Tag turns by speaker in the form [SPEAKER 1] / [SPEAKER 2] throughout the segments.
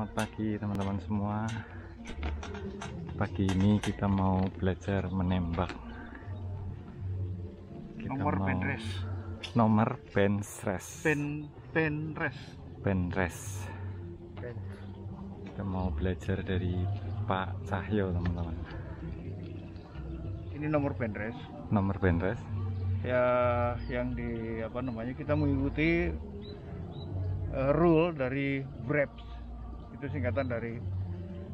[SPEAKER 1] Selamat pagi teman-teman semua. Pagi ini kita mau belajar menembak.
[SPEAKER 2] Nomor bench rest.
[SPEAKER 1] Nomor bench rest.
[SPEAKER 2] Bench rest.
[SPEAKER 1] Kita mau belajar dari Pak Cahyo teman-teman.
[SPEAKER 2] Ini nomor bench rest.
[SPEAKER 1] Nomor bench rest.
[SPEAKER 2] Ya, yang di kita mengikuti rule dari BREPS. Itu singkatan dari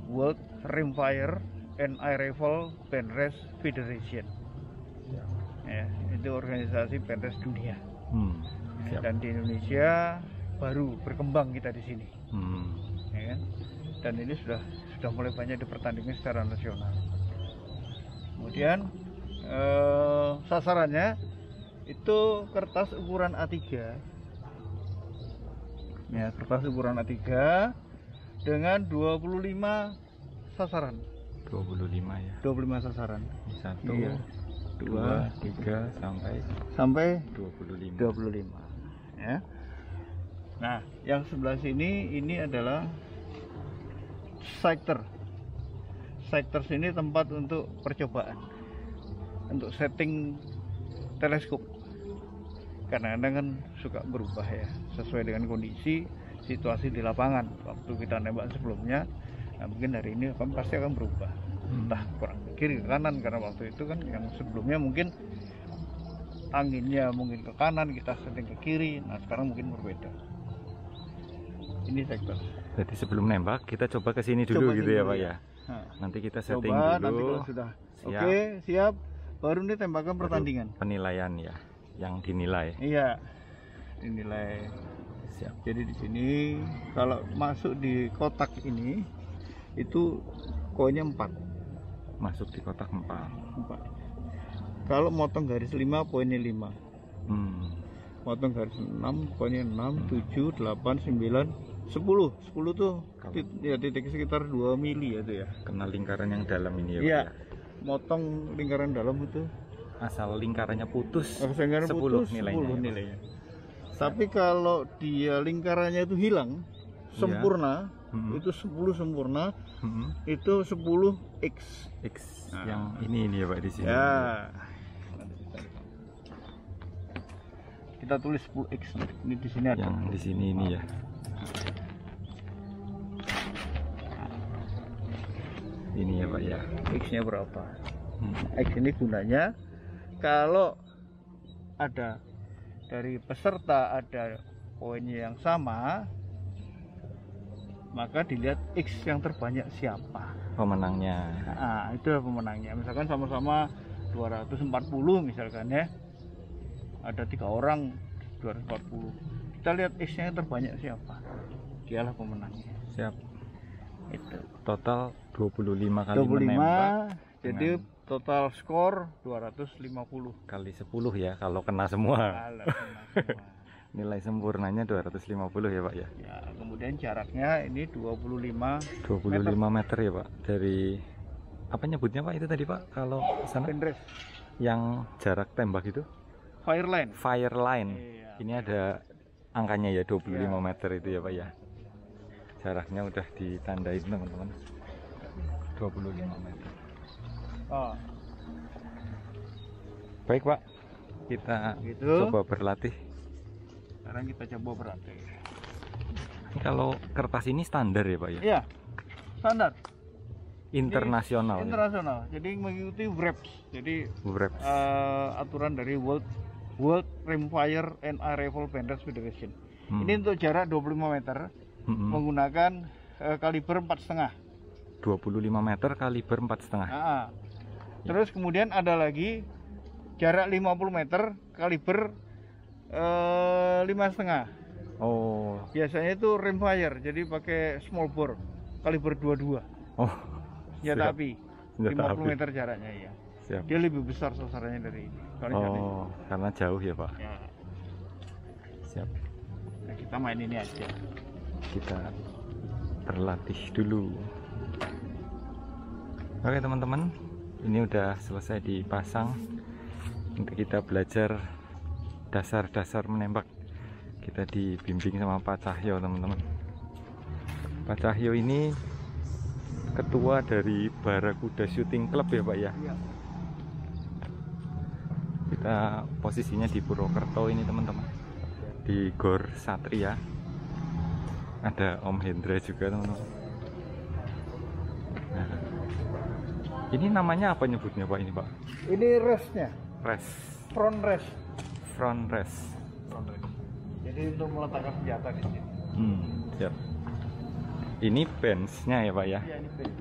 [SPEAKER 2] World Rimfire and Air Rifle Bench Rest Federation. Ya, itu organisasi bench rest dunia. Dan di Indonesia baru berkembang kita di sini. Ya kan? Dan ini sudah mulai banyak dipertandingkan secara nasional. Kemudian sasarannya itu kertas ukuran A3. Ya, kertas ukuran A3 dengan 25 sasaran.
[SPEAKER 1] 25 ya.
[SPEAKER 2] 25 sasaran.
[SPEAKER 1] 1,
[SPEAKER 2] Iya.
[SPEAKER 1] 2, 3 sampai 25.
[SPEAKER 2] Ya. Nah, yang sebelah sini ini adalah sighter. Sighter sini tempat untuk percobaan. Untuk setting teleskop. Kadang-kadang kan suka berubah ya, sesuai dengan kondisi situasi di lapangan. Waktu kita nembak sebelumnya, nah mungkin hari ini pasti akan berubah. Entah kurang ke kiri ke kanan, karena waktu itu kan yang sebelumnya mungkin anginnya mungkin ke kanan, kita setting ke kiri. Nah sekarang mungkin berbeda. Ini sektor.
[SPEAKER 1] Jadi sebelum nembak kita coba ke sini dulu gitu ya Pak ya.
[SPEAKER 2] Nah,
[SPEAKER 1] nanti kita setting
[SPEAKER 2] coba,
[SPEAKER 1] dulu.
[SPEAKER 2] nanti kalau sudah
[SPEAKER 1] siap.
[SPEAKER 2] Oke, siap. Baru nih tembakan pertandingan.
[SPEAKER 1] Penilaian ya, yang dinilai.
[SPEAKER 2] Iya, dinilai.
[SPEAKER 1] Siap.
[SPEAKER 2] Jadi di sini kalau masuk di kotak ini itu koinnya 4.
[SPEAKER 1] Masuk di kotak 4.
[SPEAKER 2] Kalau motong garis 5 poinnya 5. Motong garis 6 poinnya 6, 7, 8, 9, 10. 10 tuh ya titik sekitar 2 mili ya itu ya.
[SPEAKER 1] Kena lingkaran yang dalam ini ya.
[SPEAKER 2] Iya.
[SPEAKER 1] Pak, ya?
[SPEAKER 2] Motong lingkaran dalam itu.
[SPEAKER 1] Asal lingkarannya putus,
[SPEAKER 2] 10
[SPEAKER 1] nilainya.
[SPEAKER 2] nilainya. Tapi kalau dia lingkarannya itu hilang sempurna, itu 10 sempurna, itu 10 X.
[SPEAKER 1] Nah. Yang ini ya Pak di sini.
[SPEAKER 2] Ya. Kita tulis 10 X. Ini di sini ada.
[SPEAKER 1] Yang di sini ini ya. Ini ya Pak ya.
[SPEAKER 2] X-nya berapa? X ini gunanya kalau ada dari peserta ada poinnya yang sama, maka dilihat X yang terbanyak siapa
[SPEAKER 1] pemenangnya.
[SPEAKER 2] Nah, itu pemenangnya. Misalkan sama-sama 240 misalkan ya, ada 3 orang 240, kita lihat X nya yang terbanyak siapa, dialah pemenangnya.
[SPEAKER 1] Siap.
[SPEAKER 2] Itu
[SPEAKER 1] Total 25 kali
[SPEAKER 2] 25
[SPEAKER 1] menembak.
[SPEAKER 2] jadi total skor 250
[SPEAKER 1] kali 10 ya kalau kena semua.
[SPEAKER 2] Kalau kena semua.
[SPEAKER 1] Nilai sempurnanya 250 ya Pak ya.
[SPEAKER 2] Ya, kemudian jaraknya ini 25
[SPEAKER 1] meter ya Pak. Dari apa nyebutnya Pak itu tadi Pak? Kalau sana
[SPEAKER 2] bench rest.
[SPEAKER 1] Yang jarak tembak itu
[SPEAKER 2] Fire line.
[SPEAKER 1] fire line.
[SPEAKER 2] Iya.
[SPEAKER 1] Ini ada angkanya ya 25
[SPEAKER 2] Iya.
[SPEAKER 1] meter itu ya Pak ya. Jaraknya udah ditandain teman-teman. 25 meter.
[SPEAKER 2] Oh,
[SPEAKER 1] Baik Pak, kita
[SPEAKER 2] gitu.
[SPEAKER 1] coba berlatih.
[SPEAKER 2] Sekarang kita coba berlatih.
[SPEAKER 1] Kalau kertas ini standar ya Pak ya?
[SPEAKER 2] Iya, standar.
[SPEAKER 1] Internasional.
[SPEAKER 2] Internasional. Jadi mengikuti BREPS. Jadi
[SPEAKER 1] BREPS.
[SPEAKER 2] aturan dari World Rimfire and Air Rifle Bench Rest Federation. Ini untuk jarak 25 meter menggunakan kaliber 4,5.
[SPEAKER 1] 25 meter kaliber 4,5.
[SPEAKER 2] Terus kemudian ada lagi jarak 50 meter kaliber 5,5.
[SPEAKER 1] Oh.
[SPEAKER 2] Biasanya itu rimfire, jadi pakai small bore kaliber 22.
[SPEAKER 1] Oh.
[SPEAKER 2] Senjata api. 50
[SPEAKER 1] api.
[SPEAKER 2] meter jaraknya ya.
[SPEAKER 1] Siap.
[SPEAKER 2] Dia lebih besar sasarannya dari ini.
[SPEAKER 1] Oh, karena jauh ya Pak.
[SPEAKER 2] Ya.
[SPEAKER 1] Siap.
[SPEAKER 2] Nah, kita main ini aja.
[SPEAKER 1] Kita berlatih dulu. Oke teman-teman, ini udah selesai dipasang. Untuk kita belajar dasar-dasar menembak. Kita dibimbing sama Pak Cahyo teman-teman. Pak Cahyo ini ketua dari Barakuda Shooting Club ya Pak ya.
[SPEAKER 2] Iya.
[SPEAKER 1] Kita posisinya di Purwokerto ini teman-teman, di Gor Satria. Ada Om Hendra juga teman-teman. Nah, ini namanya apa nyebutnya Pak ini Pak?
[SPEAKER 2] Ini restnya,
[SPEAKER 1] Rest,
[SPEAKER 2] front rest.
[SPEAKER 1] front rest.
[SPEAKER 2] Jadi untuk meletakkan senjata di sini.
[SPEAKER 1] Siap. Ini bench-nya ya Pak ya.
[SPEAKER 2] Iya, ini bench.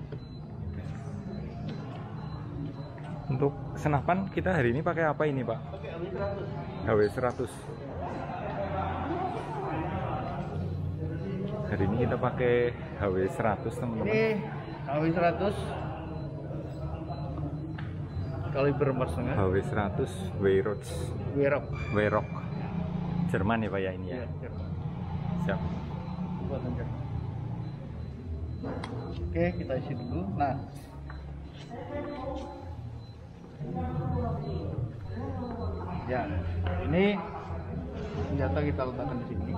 [SPEAKER 1] Untuk senapan kita hari ini pakai apa ini Pak?
[SPEAKER 2] Pakai HW100.
[SPEAKER 1] HW100. Hari ini kita pakai HW100 teman-teman.
[SPEAKER 2] Ini HW100 kaliber 4,5
[SPEAKER 1] HW100 Weyrauch
[SPEAKER 2] Weyrauch.
[SPEAKER 1] Weyrauch Jerman ya Pak ya ini ya.
[SPEAKER 2] Iya,
[SPEAKER 1] Siap.
[SPEAKER 2] buatan Jerman. Oke, kita isi dulu. Nah, ya, ini senjata kita letakkan di sini.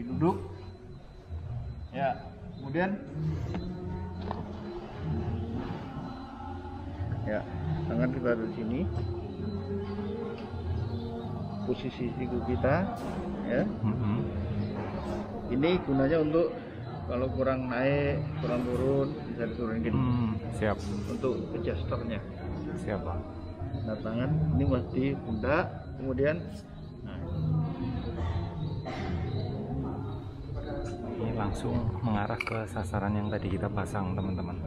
[SPEAKER 2] Duduk. Ya, kemudian ya, tangan kita ada di sini. Posisi siku kita, ya. Ini gunanya untuk kalau kurang naik, kurang turun, bisa diturunin.
[SPEAKER 1] Siap.
[SPEAKER 2] Untuk adjusternya.
[SPEAKER 1] Siap Pak.
[SPEAKER 2] Nah, tangan ini masih di pundak, kemudian nah,
[SPEAKER 1] Ini langsung mengarah ke sasaran yang tadi kita pasang teman-teman.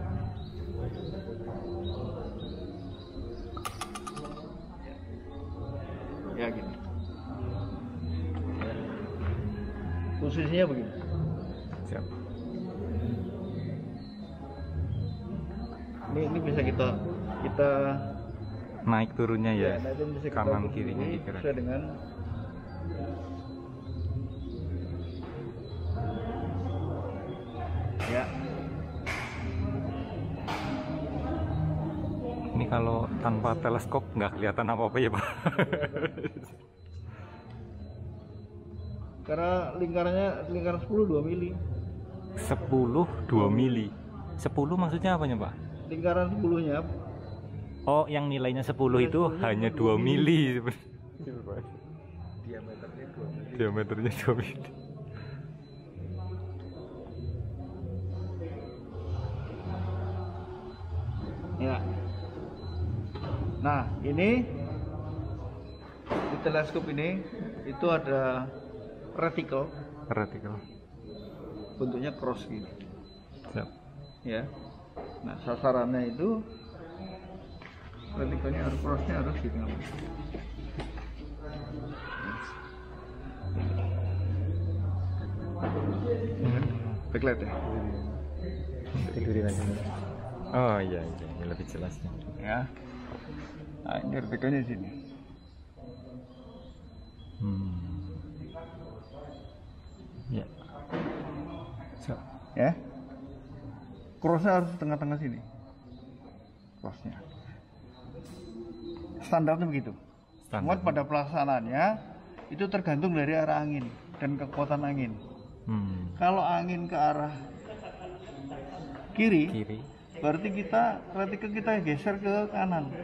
[SPEAKER 2] ya gini. Posisinya begini.
[SPEAKER 1] Siap.
[SPEAKER 2] Ini bisa kita
[SPEAKER 1] Naik turunnya ya.
[SPEAKER 2] nah, itu bisa kita
[SPEAKER 1] Kanan
[SPEAKER 2] tutup
[SPEAKER 1] kirinya
[SPEAKER 2] ini
[SPEAKER 1] dikira.
[SPEAKER 2] sesuai dengan ya.
[SPEAKER 1] Ini kalau tanpa teleskop nggak kelihatan apa-apa ya Pak.
[SPEAKER 2] Karena lingkaran 10 2 mili.
[SPEAKER 1] 10 2 mili. 10 maksudnya apanya Pak?
[SPEAKER 2] Lingkaran 10-nya
[SPEAKER 1] Oh, yang nilainya 10 itu hanya 2 mili.
[SPEAKER 2] diameternya 2 mili.
[SPEAKER 1] Diameternya 2 mili.
[SPEAKER 2] Ya. Nah, ini di teleskop ini itu ada reticle,
[SPEAKER 1] Reticle.
[SPEAKER 2] bentuknya cross gini.
[SPEAKER 1] Siap.
[SPEAKER 2] Ya. Nah, sasarannya itu retikelnya harus crossnya harus di tengah. Backlight ya.
[SPEAKER 1] Tidurin aja. Oh iya, ini lebih jelas nih.
[SPEAKER 2] Ya. Nah, ini retikelnya di sini.
[SPEAKER 1] Ya. Siap.
[SPEAKER 2] Ya. Crossnya harus di tengah-tengah sini. Crossnya. Standarnya begitu. Cuma pada pelaksanaannya itu tergantung dari arah angin dan kekuatan angin. Kalau angin ke arah kiri, berarti retikel kita geser ke kanan.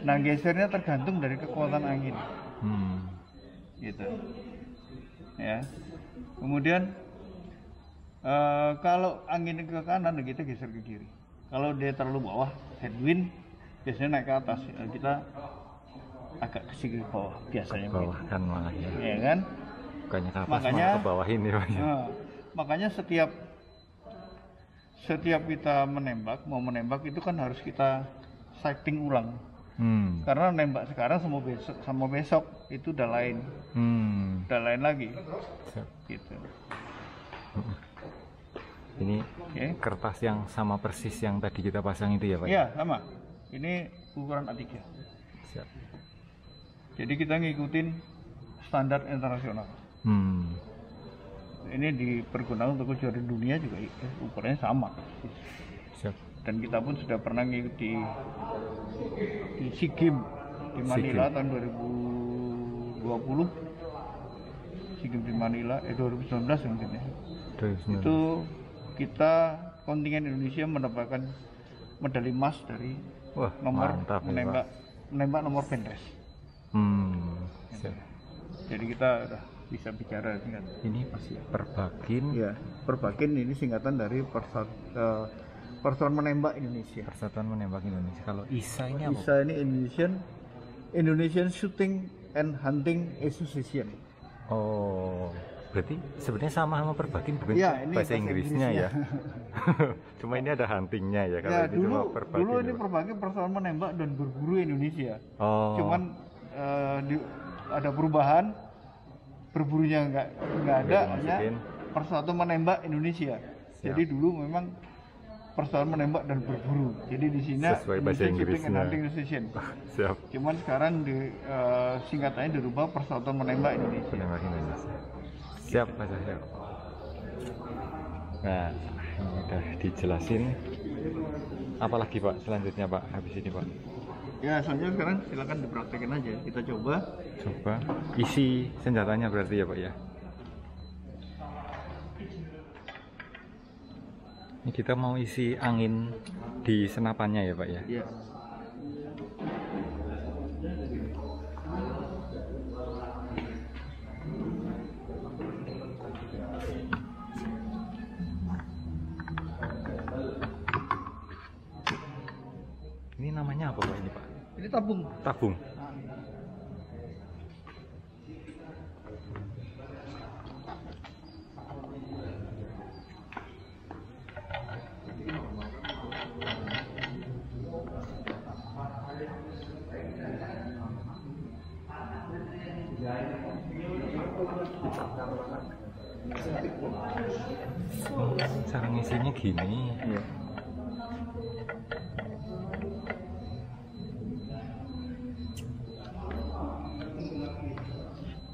[SPEAKER 2] Nah, gesernya tergantung dari kekuatan angin. Gitu. Ya. Kemudian kalau angin ke kanan, kita geser ke kiri. Kalau dia terlalu bawah, headwind, biasanya naik ke atas. Kita agak ke sini bawah biasanya.
[SPEAKER 1] Ke bawah kan malah ya.
[SPEAKER 2] Ya kan?
[SPEAKER 1] Bukannya ke atas
[SPEAKER 2] Makanya
[SPEAKER 1] malah ke bawah ini Pak.
[SPEAKER 2] Makanya setiap kita mau menembak itu kan harus kita sighting ulang. Karena nembak sekarang sama besok itu udah lain. Udah lain lagi.
[SPEAKER 1] Siap.
[SPEAKER 2] Gitu.
[SPEAKER 1] Ini kertas yang sama persis yang tadi kita pasang itu ya Pak?
[SPEAKER 2] Iya, sama. Ini ukuran A3.
[SPEAKER 1] Siap.
[SPEAKER 2] Jadi kita ngikutin standar internasional. Ini dipergunakan untuk kejuaraan dunia juga ukurannya sama.
[SPEAKER 1] Siap.
[SPEAKER 2] Dan kita pun sudah pernah ngikuti di SEA Games di Manila tahun 2020, SEA Games di Manila 2019 mungkin ya.
[SPEAKER 1] 2019.
[SPEAKER 2] Itu kita kontingen Indonesia mendapatkan medali emas dari
[SPEAKER 1] Wah,
[SPEAKER 2] nomor
[SPEAKER 1] mantap, ya,
[SPEAKER 2] menembak nomor pendes.
[SPEAKER 1] Siap.
[SPEAKER 2] Jadi kita udah bisa bicara dengan
[SPEAKER 1] Ini masih Perbakin.
[SPEAKER 2] ya, Perbakin ini singkatan dari Persatuan Menembak Indonesia.
[SPEAKER 1] Persatuan Menembak Indonesia. Kalau ISA ini apa?
[SPEAKER 2] ISA ini Indonesian Shooting and Hunting Association.
[SPEAKER 1] Oh, berarti sebenarnya sama Perbakin, bukan
[SPEAKER 2] Ya, ini
[SPEAKER 1] bahasa Inggrisnya ya. Cuma ini ada huntingnya ya. Kalau
[SPEAKER 2] Ya,
[SPEAKER 1] ini cuma Perbakin.
[SPEAKER 2] dulu ini
[SPEAKER 1] ya, Pak.
[SPEAKER 2] Perbakin Persatuan Menembak dan Berburu Indonesia.
[SPEAKER 1] Oh.
[SPEAKER 2] Cuman ada perubahan, berburunya nggak ada, hanya
[SPEAKER 1] dimasukin.
[SPEAKER 2] Persatuan Menembak Indonesia.
[SPEAKER 1] Siap.
[SPEAKER 2] Jadi dulu memang Persatuan Menembak dan Berburu. Jadi di sini
[SPEAKER 1] Sesuai bahasa
[SPEAKER 2] Indonesian Shooting and
[SPEAKER 1] Inggrisnya.
[SPEAKER 2] Hunting Association.
[SPEAKER 1] Siap.
[SPEAKER 2] Cuman sekarang singkatannya dirubah Persatuan Menembak Indonesia.
[SPEAKER 1] Menembak Indonesia. Siap, Pak Cahyo. Nah, ini udah dijelasin. Apalagi Pak selanjutnya Pak habis ini Pak?
[SPEAKER 2] Ya, soalnya sekarang silakan dipraktekin aja. Kita coba.
[SPEAKER 1] Coba isi senjatanya berarti ya Pak ya. Ini kita mau isi angin di senapannya ya Pak ya.
[SPEAKER 2] Ya.
[SPEAKER 1] Ini namanya apa Pak ini Pak?
[SPEAKER 2] Ini tabung.
[SPEAKER 1] Tabung. Cara ngisinya gini.
[SPEAKER 2] Iya.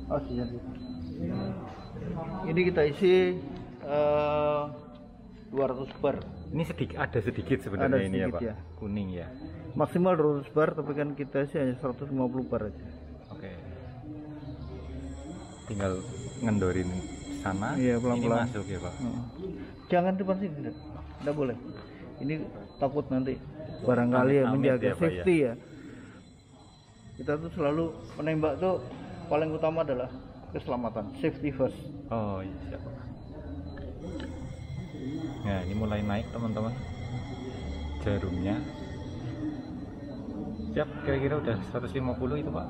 [SPEAKER 2] Oh, siap. Ini kita isi 200 bar.
[SPEAKER 1] Ini ada sedikit sebenarnya
[SPEAKER 2] Ada
[SPEAKER 1] ini ya
[SPEAKER 2] sedikit,
[SPEAKER 1] Pak.
[SPEAKER 2] ya.
[SPEAKER 1] Kuning ya.
[SPEAKER 2] Maksimal 200 bar, tapi kan kita isi hanya 150 bar aja.
[SPEAKER 1] Oke. Tinggal ngendorin sana.
[SPEAKER 2] Iya,
[SPEAKER 1] Ini
[SPEAKER 2] pelan-pelan.
[SPEAKER 1] masuk ya Pak.
[SPEAKER 2] Jangan depan sini, tidak boleh. Ini takut nanti barangkali ya
[SPEAKER 1] Amit-amit
[SPEAKER 2] menjaga
[SPEAKER 1] ya, Pak,
[SPEAKER 2] safety ya. Kita tuh selalu menembak tuh paling utama adalah keselamatan, safety first.
[SPEAKER 1] Oh iya siap. Nah ini mulai naik teman-teman jarumnya. Siap, kira-kira udah 150 itu Pak.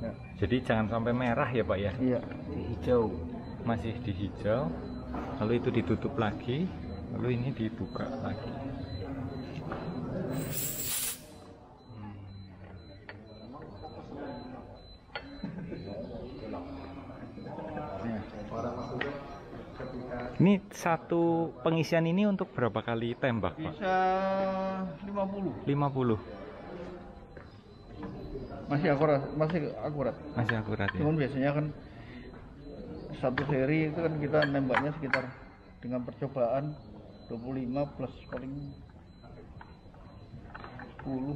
[SPEAKER 2] Ya.
[SPEAKER 1] Jadi jangan sampai merah ya Pak ya.
[SPEAKER 2] Iya, di hijau.
[SPEAKER 1] Masih di hijau. Lalu itu ditutup lagi. Lalu ini dibuka lagi. Ini satu pengisian ini untuk berapa kali tembak Pak?
[SPEAKER 2] Bisa 50.
[SPEAKER 1] 50.
[SPEAKER 2] Masih akurat, masih akurat.
[SPEAKER 1] Masih akurat ya.
[SPEAKER 2] Cuman biasanya kan satu seri itu kan kita nembaknya sekitar dengan percobaan 25 plus paling 10.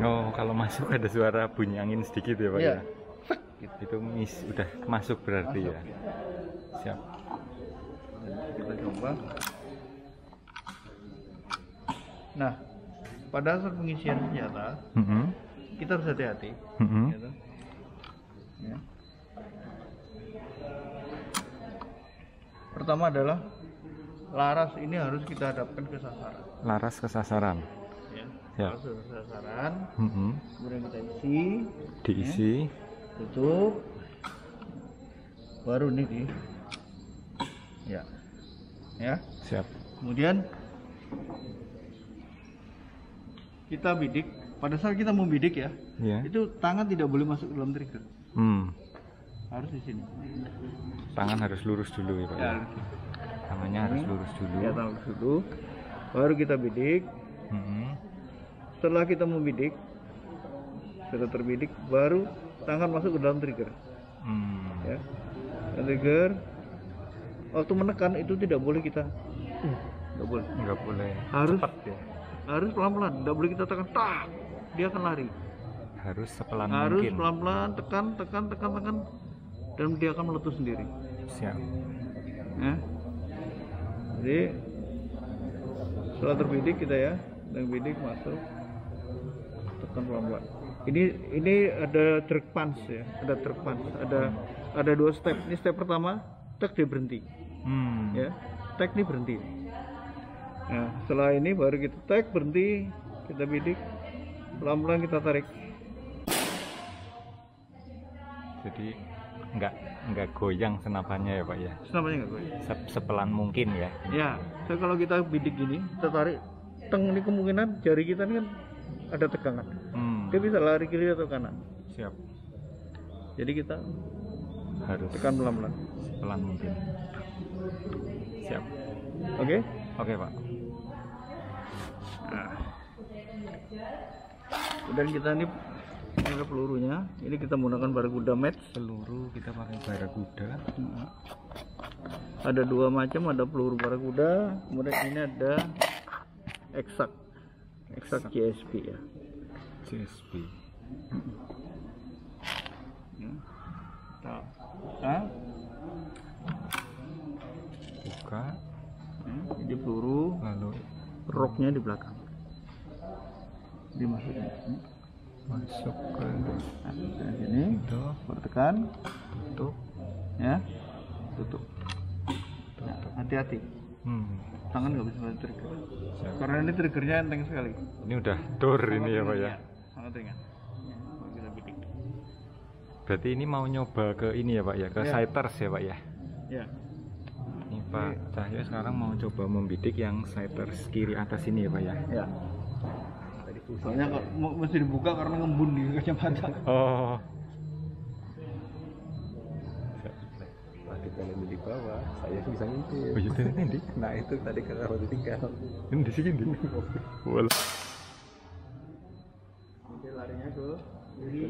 [SPEAKER 1] Oh, kalau masuk ada suara bunyi angin sedikit ya Pak
[SPEAKER 2] Iya.
[SPEAKER 1] ya? Itu udah masuk berarti
[SPEAKER 2] Masuk,
[SPEAKER 1] ya.
[SPEAKER 2] ya.
[SPEAKER 1] Siap.
[SPEAKER 2] Kita coba. Nah, pada saat pengisian senjata kita harus hati-hati. Gitu. Ya. Pertama adalah laras ini harus kita hadapkan ke sasaran.
[SPEAKER 1] Laras ke sasaran. Ya.
[SPEAKER 2] Laras ke sasaran. Kemudian kita isi.
[SPEAKER 1] Diisi.
[SPEAKER 2] Tutup. Baru ini di. Ya. Ya.
[SPEAKER 1] Siap.
[SPEAKER 2] Kemudian kita bidik. Pada saat kita membidik ya,
[SPEAKER 1] Ya.
[SPEAKER 2] itu tangan tidak boleh masuk ke dalam trigger. Harus di sini.
[SPEAKER 1] Tangan harus lurus dulu ya Pak ya. Tangannya harus lurus dulu.
[SPEAKER 2] Ya, tangan lurus dulu. Baru kita bidik. Setelah kita membidik, sudah terbidik, baru tangan masuk ke dalam trigger. Ya. trigger. Waktu menekan itu tidak boleh kita, nggak boleh.
[SPEAKER 1] Nggak boleh
[SPEAKER 2] Harus
[SPEAKER 1] cepat ya.
[SPEAKER 2] Harus pelan-pelan, nggak boleh kita tekan, tak, dia akan lari.
[SPEAKER 1] Harus sepelan
[SPEAKER 2] Harus
[SPEAKER 1] mungkin.
[SPEAKER 2] pelan-pelan, tekan, dan dia akan meletus sendiri.
[SPEAKER 1] Siap.
[SPEAKER 2] Ya. Jadi setelah terbidik kita ya, yang bidik masuk, tekan pelan-pelan. Ini ada jerk punch ya, ada 2 step. Ini step pertama, tek dia berhenti. Ya, tek ini berhenti. Nah, setelah ini baru kita tek berhenti, kita bidik, pelan-pelan kita tarik.
[SPEAKER 1] Jadi nggak goyang senapannya ya Pak ya.
[SPEAKER 2] Senapannya nggak goyang.
[SPEAKER 1] Sepelan mungkin ya.
[SPEAKER 2] Ya, so kalau kita bidik gini, kita tarik, teng, ini kemungkinan jari kita ini kan ada tegangan. Dia bisa lari kiri atau kanan.
[SPEAKER 1] Siap.
[SPEAKER 2] Jadi kita
[SPEAKER 1] Harus
[SPEAKER 2] tekan pelan-pelan.
[SPEAKER 1] sepelan mungkin. Siap.
[SPEAKER 2] Oke?
[SPEAKER 1] Oke Pak.
[SPEAKER 2] Nah. Dan kita ini ada pelurunya. Ini kita menggunakan Barakuda match.
[SPEAKER 1] Peluru kita pakai Barakuda.
[SPEAKER 2] Ada 2 macam, ada peluru Barakuda, kemudian ini ada Exact GSP ya.
[SPEAKER 1] CSP. Buka.
[SPEAKER 2] Ini peluru,
[SPEAKER 1] Lalu
[SPEAKER 2] roknya di belakang. Dimasukin.
[SPEAKER 1] masuk ke
[SPEAKER 2] sini,
[SPEAKER 1] itu,
[SPEAKER 2] tekan,
[SPEAKER 1] tutup,
[SPEAKER 2] ya, tutup. Nah, hati-hati, tangan nggak bisa bantu trigger. Karena ini triggernya enteng sekali.
[SPEAKER 1] Ini udah door ini ya Pak ya.
[SPEAKER 2] Sangat ringan. Kita bidik.
[SPEAKER 1] Berarti ini mau nyoba ke ini ya Pak ya, ke sighters ya Pak ya.
[SPEAKER 2] Ya.
[SPEAKER 1] Ini Pak Cahyo sekarang mau coba membidik yang sighters kiri atas ini ya Pak ya.
[SPEAKER 2] Ya. Soalnya kok mesti dibuka karena ngembun di kacamata.
[SPEAKER 1] Oh.
[SPEAKER 3] Tadi kalau di bawah, saya bisa ngintip.
[SPEAKER 1] Oh itu ini.
[SPEAKER 3] Nah itu tadi kalau ditinggal.
[SPEAKER 1] Ini di sini. Wala.
[SPEAKER 2] Nanti larinya ke kiri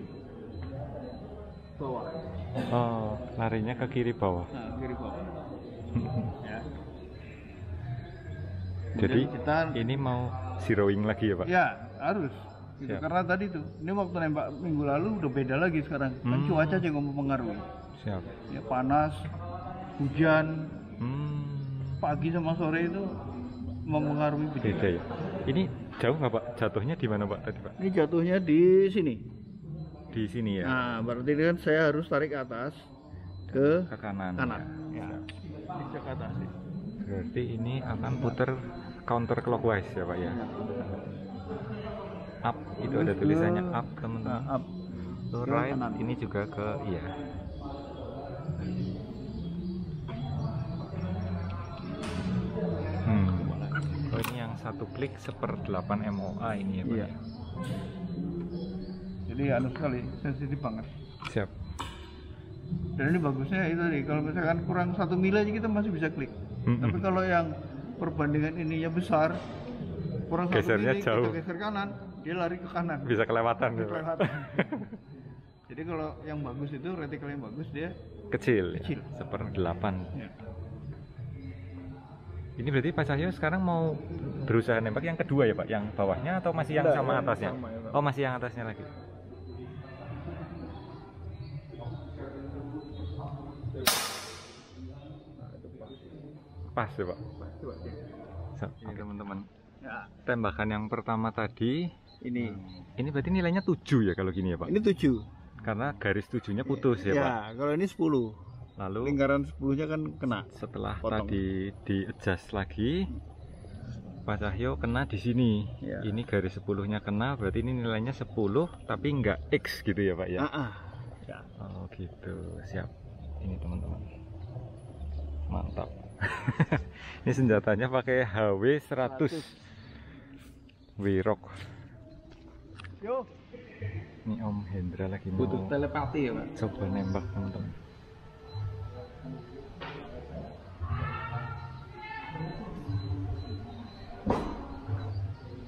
[SPEAKER 2] bawah.
[SPEAKER 1] Oh, larinya ke kiri bawah.
[SPEAKER 2] Nah, kiri bawah. Ya.
[SPEAKER 1] Jadi
[SPEAKER 2] kita
[SPEAKER 1] ini mau zeroing lagi ya Pak?
[SPEAKER 2] Ya harus. Gitu. Karena tadi tuh, ini waktu nembak minggu lalu udah beda lagi sekarang. Kan cuaca juga mempengaruhi.
[SPEAKER 1] Siap.
[SPEAKER 2] Ya panas, hujan, pagi sama sore itu mempengaruhi begitu.
[SPEAKER 1] Beda ya. Ini jauh nggak Pak? Jatuhnya di mana Pak tadi Pak?
[SPEAKER 2] Ini jatuhnya di sini.
[SPEAKER 1] Di sini ya.
[SPEAKER 2] Nah, berarti kan saya harus tarik ke atas ke
[SPEAKER 1] kanan.
[SPEAKER 2] Ya. Bisa ke atas.
[SPEAKER 1] Berarti ini akan putar counter clockwise ya Pak ya. Up itu ada tulisannya up teman-teman.
[SPEAKER 2] Up.
[SPEAKER 1] Right ini juga ke iya. Oh ini yang 1 klik 1/8 MOA ini ya Pak.
[SPEAKER 2] Iya. Jadi anu sekali, sensitif banget.
[SPEAKER 1] Siap.
[SPEAKER 2] Dan ini bagusnya itu tadi, kalau misalkan kurang 1 mili aja kita masih bisa klik. Tapi kalau yang perbandingan ininya besar, kurang 1
[SPEAKER 1] gesernya
[SPEAKER 2] mili
[SPEAKER 1] jauh.
[SPEAKER 2] kita geser kanan, dia lari ke kanan.
[SPEAKER 1] Bisa kelewatan ya Pak.
[SPEAKER 2] Kelewatan. Jadi kalau yang bagus itu retikel yang bagus dia
[SPEAKER 1] Kecil.
[SPEAKER 2] Kecil.
[SPEAKER 1] Ya? 1/8.
[SPEAKER 2] ya.
[SPEAKER 1] Ini berarti Pak Cahyo sekarang mau berusaha nembak yang kedua ya Pak? Yang bawahnya atau masih yang sama atasnya?
[SPEAKER 2] Sama, ya, Pak.
[SPEAKER 1] Oh masih yang atasnya lagi. Pas ya Pak? So, ini teman-teman.
[SPEAKER 2] Ya,
[SPEAKER 1] Tembakan yang pertama tadi.
[SPEAKER 2] ini
[SPEAKER 1] Berarti nilainya 7 ya kalau gini ya Pak?
[SPEAKER 2] ini 7.
[SPEAKER 1] Karena garis 7-nya putus ya Pak?
[SPEAKER 2] Ya, kalau ini 10.
[SPEAKER 1] Lalu
[SPEAKER 2] Lingkaran 10-nya kan kena.
[SPEAKER 1] setelah
[SPEAKER 2] potong.
[SPEAKER 1] tadi di adjust lagi, Pak Cahyo kena di sini.
[SPEAKER 2] Ya.
[SPEAKER 1] Ini garis 10-nya kena, berarti ini nilainya 10 tapi enggak X gitu ya Pak ya?
[SPEAKER 2] Ya.
[SPEAKER 1] Oh gitu, siap. Ini teman-teman. Mantap. Ini senjatanya pakai HW 100 Wirok.
[SPEAKER 2] Yo,
[SPEAKER 1] Ini Om Hendra lagi mau
[SPEAKER 2] butuh telepati ya, Pak.
[SPEAKER 1] coba nembak teman-teman.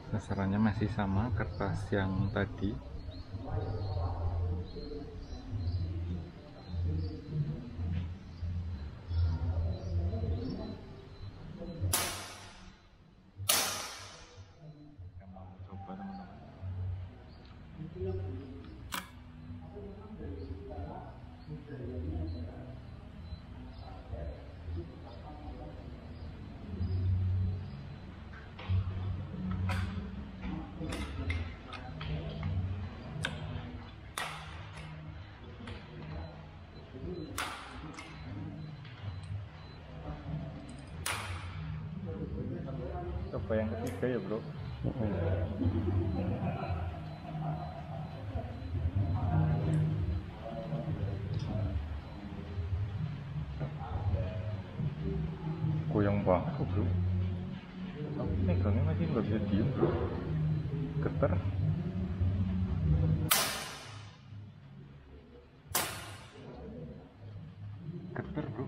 [SPEAKER 1] Sasarannya masih sama kertas yang tadi. apa yang ketiga ya bro? Goyang banget kok bro. Aku megangnya masih nggak bisa diem bro. Getar. Getar bro.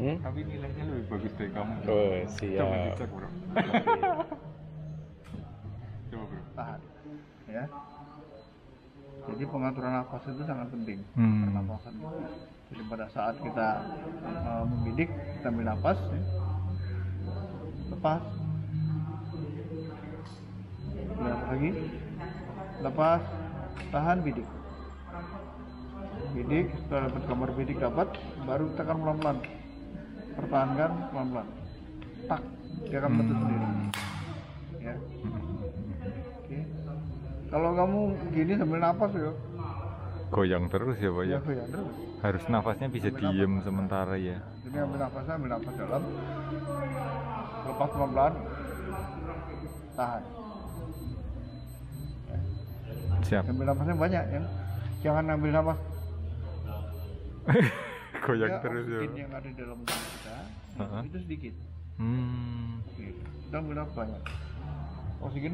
[SPEAKER 1] Tapi nilainya lebih bagus dari kamu.
[SPEAKER 3] Oh
[SPEAKER 1] Coba
[SPEAKER 3] siap.
[SPEAKER 1] dicek bro. Coba bro.
[SPEAKER 2] Tahan ya. Jadi pengaturan nafas itu sangat penting. Pernapasan. Jadi pada saat kita membidik, kita ambil nafas, ya. Lepas, lihat lagi, lepas, tahan, bidik. Bidik, setelah dapat gambar bidik dapat, baru tekan pelan-pelan. Pertahankan pelan-pelan. Tak, dia akan meletus sendiri. Ya. Oke. Kalau kamu gini sambil napas ya,
[SPEAKER 1] Goyang terus ya pak ya.
[SPEAKER 2] ya terus.
[SPEAKER 1] Harus nafasnya bisa diem sementara ya.
[SPEAKER 2] Jadi ambil nafas dalam, lepas pelan-pelan, tahan.
[SPEAKER 1] Siap.
[SPEAKER 2] Ambil nafasnya banyak ya, jangan ambil nafas.
[SPEAKER 1] Goyang terus ya.
[SPEAKER 2] Oksigen yang ada di dalam tubuh kita itu sedikit. Oke. Kita ambil nafas banyak. Oksigen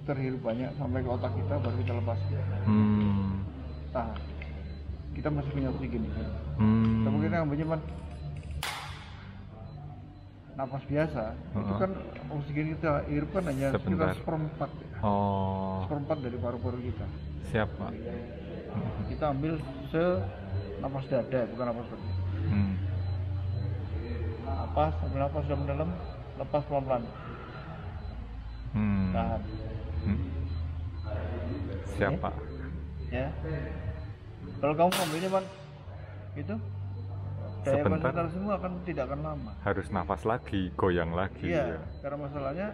[SPEAKER 2] terhirup banyak sampai ke otak kita baru kita lepas. Tahan. Kita masih punya oksigen. Tapi kita ambil cuman napas biasa. Itu kan oksigen kita hirup kan hanya sekitar seperempat. Seperempat dari paru-paru kita.
[SPEAKER 1] Siap pak.
[SPEAKER 2] Kita ambil napas dada, bukan napas perut. Napas, ambil napas dalam, lepas pelan-pelan. Tahan.
[SPEAKER 1] Siap pak.
[SPEAKER 2] Ya. Kalau kamu ambilnya man, itu daya konsentrasimu tidak akan lama.
[SPEAKER 1] Harus nafas lagi, goyang lagi.
[SPEAKER 2] Iya. Ya. Karena masalahnya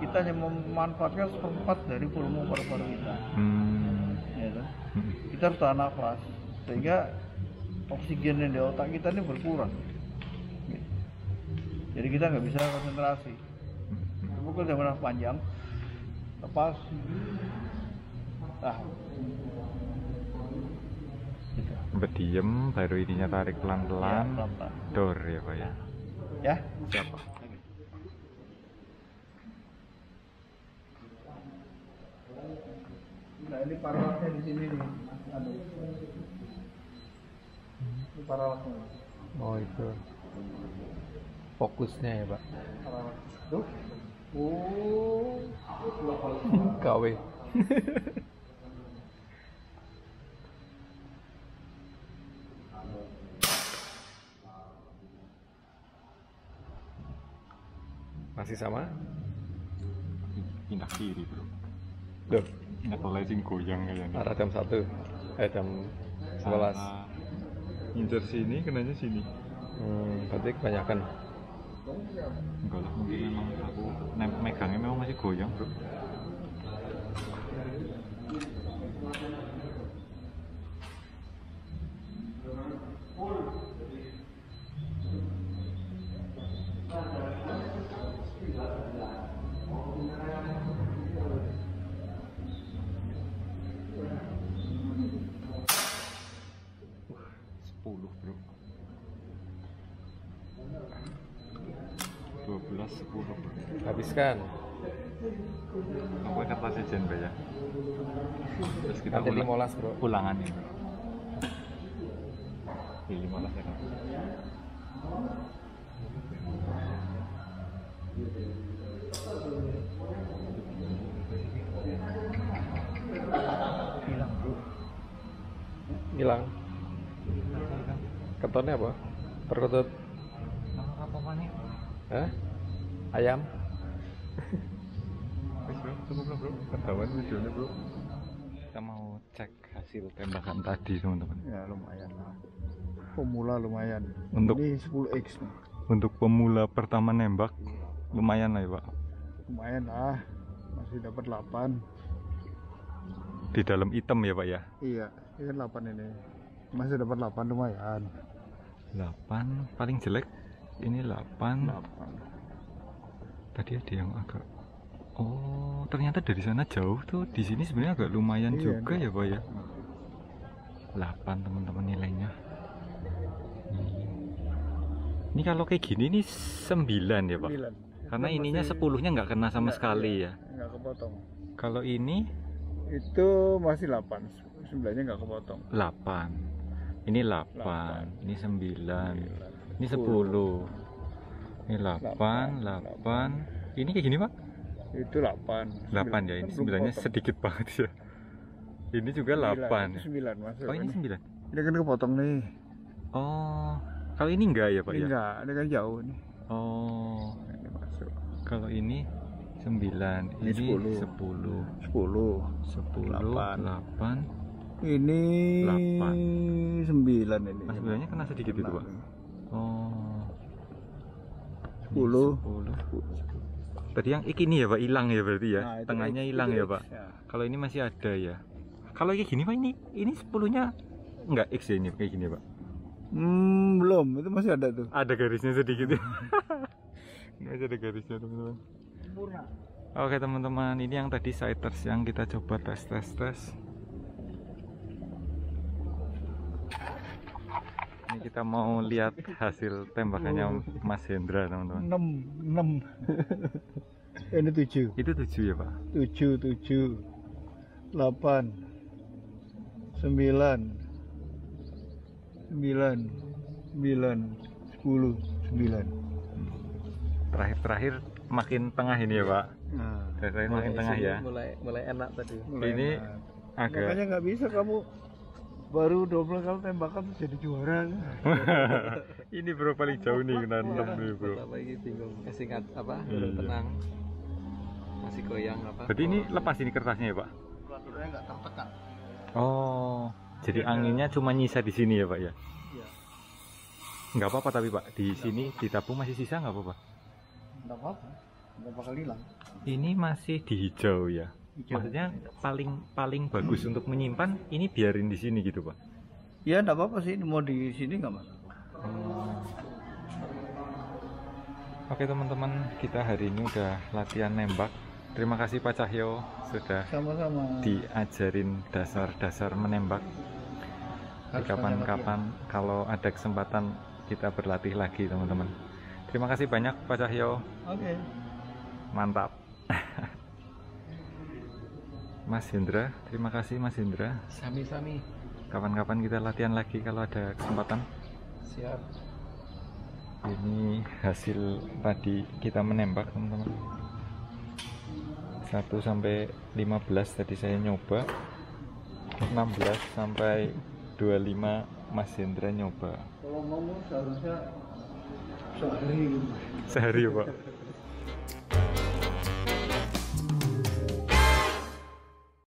[SPEAKER 2] kita hanya memanfaatkan seperempat dari volume paru-paru kita. Ya, kan? Kita harus tahan nafas sehingga oksigen yang di otak kita ini berkurang. Jadi kita nggak bisa konsentrasi. Pukul jam nafas panjang, lepas, tahan. Gitu.
[SPEAKER 1] Berdiem, baru ininya tarik pelan-pelan.
[SPEAKER 2] Ya, pelan-pelan.
[SPEAKER 1] Dor ya pak ya.
[SPEAKER 2] Ya.
[SPEAKER 1] Siap pak.
[SPEAKER 2] Nah ini paralaknya di sini nih. Aduh. Ini paralaknya.
[SPEAKER 3] Oh itu fokusnya ya pak.
[SPEAKER 2] Paralak. Tuh. Oh.
[SPEAKER 3] KW. Masih sama?
[SPEAKER 1] Pindah kiri bro.
[SPEAKER 3] Duh,
[SPEAKER 1] Apalagi sing goyang kayaknya.
[SPEAKER 3] arah jam 1 jam 11.
[SPEAKER 1] Ngincer sini, kenanya sini.
[SPEAKER 3] Berarti kebanyakan.
[SPEAKER 1] Enggak lah, mungkin memang aku megangnya memang masih goyang bro. Bro. 12 10
[SPEAKER 3] Habiskan.
[SPEAKER 1] aku kata sejen ya. Terus kita
[SPEAKER 3] Nanti 15 bro.
[SPEAKER 1] Ulangannya bro. Di 15 ya kan.
[SPEAKER 2] Hilang bro.
[SPEAKER 3] Hilang. Ketonnya apa? Perkutut.
[SPEAKER 1] Apa nih?
[SPEAKER 3] Hah? Ayam?
[SPEAKER 1] Wis bro, cukup lah bro. Ketahuan videonya bro. Kita mau cek hasil tembakan tadi teman-teman.
[SPEAKER 2] Ya lumayan lah. Pemula lumayan.
[SPEAKER 1] Untuk
[SPEAKER 2] ini 10x nih.
[SPEAKER 1] Untuk pemula pertama nembak lumayan lah ya pak.
[SPEAKER 2] Lumayan lah. Masih dapat 8.
[SPEAKER 1] Di dalam item ya pak ya.
[SPEAKER 2] Iya, ini kan 8 ini. Masih dapat 8 lumayan.
[SPEAKER 1] 8 paling jelek ini 8. Tadi ada yang agak, oh ternyata dari sana jauh tuh, di sini sebenarnya agak lumayan
[SPEAKER 2] Iya,
[SPEAKER 1] juga ya Pak ya. 8 teman-teman nilainya. Ini kalau kayak gini nih 9 ya Pak,
[SPEAKER 2] 9.
[SPEAKER 1] karena
[SPEAKER 2] Itu
[SPEAKER 1] ininya
[SPEAKER 2] masih
[SPEAKER 1] 10-nya nggak kena sama
[SPEAKER 2] nggak,
[SPEAKER 1] sekali
[SPEAKER 2] iya,
[SPEAKER 1] ya.
[SPEAKER 2] nggak kepotong.
[SPEAKER 1] Kalau ini
[SPEAKER 2] Itu masih 8, 9-nya nggak kepotong.
[SPEAKER 1] 8, ini 8, ini 9, ini 10, ini 8, 8. Ini kayak gini Pak?
[SPEAKER 2] Itu 8.
[SPEAKER 1] 8 ya, ini
[SPEAKER 2] Kan belum
[SPEAKER 1] 9-nya
[SPEAKER 2] kepotong.
[SPEAKER 1] sedikit banget ya. Ini juga 8 ya.
[SPEAKER 2] 9 masuk.
[SPEAKER 1] Oh ini 9.
[SPEAKER 2] Ini kan kepotong nih.
[SPEAKER 1] Oh, kalau ini enggak ya Pak
[SPEAKER 2] Ini
[SPEAKER 1] ya?
[SPEAKER 2] enggak, ini kan jauh nih.
[SPEAKER 1] Oh,
[SPEAKER 2] Ini masuk.
[SPEAKER 1] kalau ini 9,
[SPEAKER 2] Ini
[SPEAKER 1] ini
[SPEAKER 2] 10.
[SPEAKER 1] 10,
[SPEAKER 2] 10.
[SPEAKER 1] 10, 8.
[SPEAKER 2] Ini 9 ini.
[SPEAKER 1] Mas 9-nya kena sedikit itu Pak. Oh,
[SPEAKER 2] 10.
[SPEAKER 1] 10. Tadi yang ini ya Pak, hilang ya berarti ya?
[SPEAKER 2] Nah, itu
[SPEAKER 1] Tengahnya
[SPEAKER 2] X,
[SPEAKER 1] hilang
[SPEAKER 2] itu
[SPEAKER 1] ya
[SPEAKER 2] X,
[SPEAKER 1] Pak?
[SPEAKER 2] ya.
[SPEAKER 1] Kalau ini masih ada ya? Kalau kayak gini Pak, ini 10-nya enggak X ya, ini kayak gini Pak?
[SPEAKER 2] Belum, itu masih ada tuh.
[SPEAKER 1] Ada garisnya sedikit ya. Ini aja ada garisnya teman-teman.
[SPEAKER 2] Sempurna.
[SPEAKER 1] Oke teman-teman, ini yang tadi sighters yang kita coba tes. Ini kita mau lihat hasil tembakannya Mas Hendra teman-teman.
[SPEAKER 2] 6. Ini 7.
[SPEAKER 1] Itu 7 ya Pak?
[SPEAKER 2] 7, 8, 9, 10, 9.
[SPEAKER 1] Terakhir makin tengah ini ya Pak?
[SPEAKER 2] Nah,
[SPEAKER 1] Terakhir makin tengah ya?
[SPEAKER 3] mulai enak tadi.
[SPEAKER 1] Ini agak
[SPEAKER 2] makanya nggak bisa kamu baru 12 kali tembakan tuh jadi juara.
[SPEAKER 1] ini bro paling jauh nih kena 6 nih bro.
[SPEAKER 3] Apa ini bingung. Singkat apa?
[SPEAKER 1] Iya.
[SPEAKER 3] Tenang. Masih goyang apa?
[SPEAKER 1] Berarti ini lepas ini kertasnya ya Pak?
[SPEAKER 2] Peraturannya nggak tertekan.
[SPEAKER 1] Oh, jadi anginnya cuma nyisa di sini ya Pak ya?
[SPEAKER 2] Iya.
[SPEAKER 1] Nggak apa-apa tapi Pak, di sini ditabung masih sisa nggak apa-apa?
[SPEAKER 2] Nggak apa-apa, nggak bakal hilang.
[SPEAKER 1] Ini masih di hijau ya?
[SPEAKER 2] Hijau.
[SPEAKER 1] Maksudnya paling bagus untuk menyimpan ini biarin di sini gitu Pak?
[SPEAKER 2] Ya nggak apa-apa sih, mau di sini nggak masalah.
[SPEAKER 1] Oke teman-teman, kita hari ini udah latihan nembak. Terima kasih Pak Cahyo sudah
[SPEAKER 2] Sama-sama.
[SPEAKER 1] diajarin dasar-dasar menembak. Di kapan-kapan kalau ada kesempatan kita berlatih lagi teman-teman. Terima kasih banyak Pak Cahyo.
[SPEAKER 2] Oke.
[SPEAKER 1] Mantap. Mas Hendra, terima kasih Mas Hendra.
[SPEAKER 3] Sami-sami.
[SPEAKER 1] Kapan-kapan kita latihan lagi kalau ada kesempatan.
[SPEAKER 3] Siap.
[SPEAKER 1] Ini hasil tadi kita menembak teman-teman. 1 sampai 15 tadi saya nyoba. 16 sampai 25 Mas Hendra nyoba.
[SPEAKER 2] Kalau ngomong seharusnya sehari.
[SPEAKER 1] Sehari ya Pak?